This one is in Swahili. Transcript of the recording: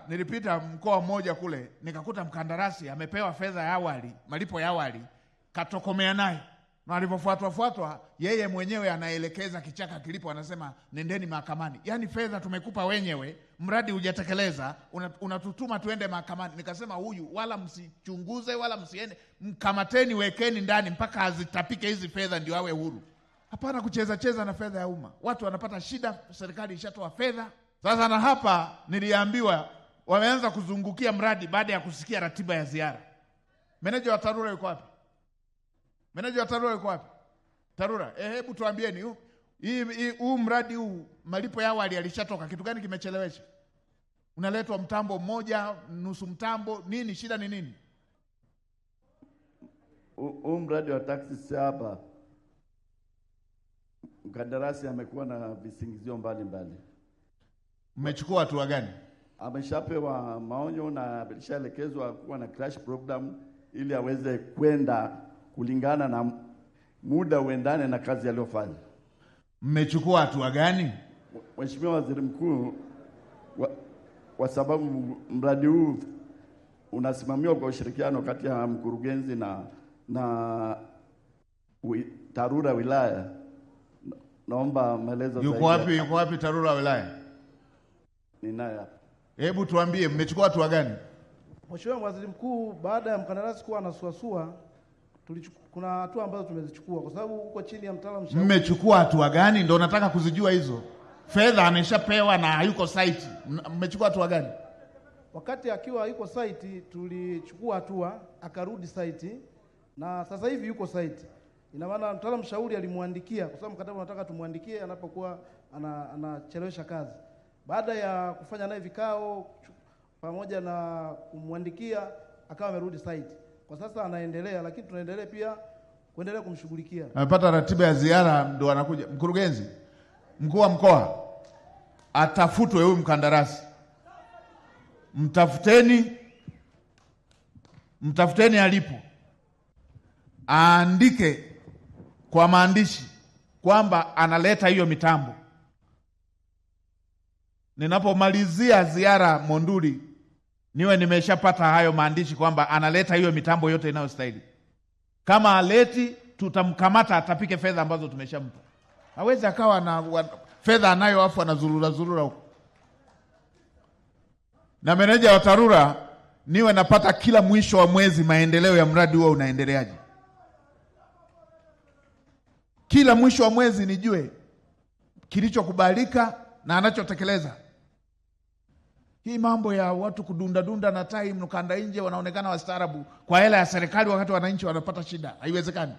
Nilipita mkoa mmoja kule, nikakuta mkandarasi amepewa fedha ya awali, malipo ya awali, katokomea naye. Na alipofuatwa yeye mwenyewe anaelekeza kichaka kilipo, anasema nendeni mahakamani. Yaani fedha tumekupa wenyewe, mradi hujatekeleza, unatutuma tuende mahakamani. Nikasema huyu wala msichunguze wala msiende, mkamateni, wekeni ndani mpaka azitapike hizi fedha ndio awe huru. Hapana kucheza na fedha ya umma. Watu wanapata shida, serikali ishatoa fedha. Sasa na hapa niliambiwa wameanza kuzungukia mradi baada ya kusikia ratiba ya ziara. Meneja wa TARURA yuko wapi? TARURA, hebu tuambieni huu mradi huu malipo ya awali alishatoka, kitu gani kimechelewesha? Unaletwa mtambo mmoja, nusu mtambo, nini shida ni nini? Huu mradi wa taxi hapa, mkandarasi amekuwa na visingizio mbalimbali. Mmechukua hatua gani? Ameshapewa maonyo na alishaelekezwa kuwa na crash program ili aweze kwenda kulingana na muda uendane na kazi aliyofanya. Mmechukua hatua gani? Mheshimiwa Waziri Mkuu, kwa sababu mradi huu unasimamiwa kwa ushirikiano kati ya mkurugenzi na TARURA wilaya, naomba maelezo zaidi. Yuko wapi TARURA wilaya? Ninaye hapa. Hebu tuambie mmechukua hatua gani? Mheshimiwa Waziri Mkuu, baada ya mkandarasi kuwa anasuasua, kuna hatua ambazo tumezichukua kwa sababu uko chini ya mtaalamu mshauri. Mmechukua hatua gani? Ndio nataka kuzijua hizo. Fedha ameshapewa na hayuko site. Mmechukua hatua gani? Wakati akiwa yuko site tulichukua hatua, akarudi site na sasa hivi yuko site. Ina maana mtaalamu mshauri alimwandikia kwa sababu mkataba unataka tumwandikie anapokuwa anachelewesha kazi. Baada ya kufanya naye vikao pamoja na kumwandikia, akawa amerudi site. Kwa sasa anaendelea, lakini tunaendelea pia kuendelea kumshughulikia. Amepata ratiba ya ziara ndo anakuja. Mkurugenzi, mkuu wa mkoa, atafutwe huyu mkandarasi. Mtafuteni alipo. Aandike kwa maandishi kwamba analeta hiyo mitambo. Ninapomalizia ziara Monduli, niwe nimeshapata hayo maandishi kwamba analeta hiyo mitambo yote inayostahili. Kama aleti, tutamkamata, atapike fedha ambazo tumeshampa. Hawezi akawa na fedha anayo afu anazurura huko. Na meneja wa TARURA, niwe napata kila mwisho wa mwezi maendeleo ya mradi huo unaendeleaje. Kila mwisho wa mwezi nijue kilichokubalika na anachotekeleza. Hii mambo ya watu kudunda na tai mnukanda nje wanaonekana wastaarabu kwa hela ya serikali wakati wananchi wanapata shida, haiwezekani.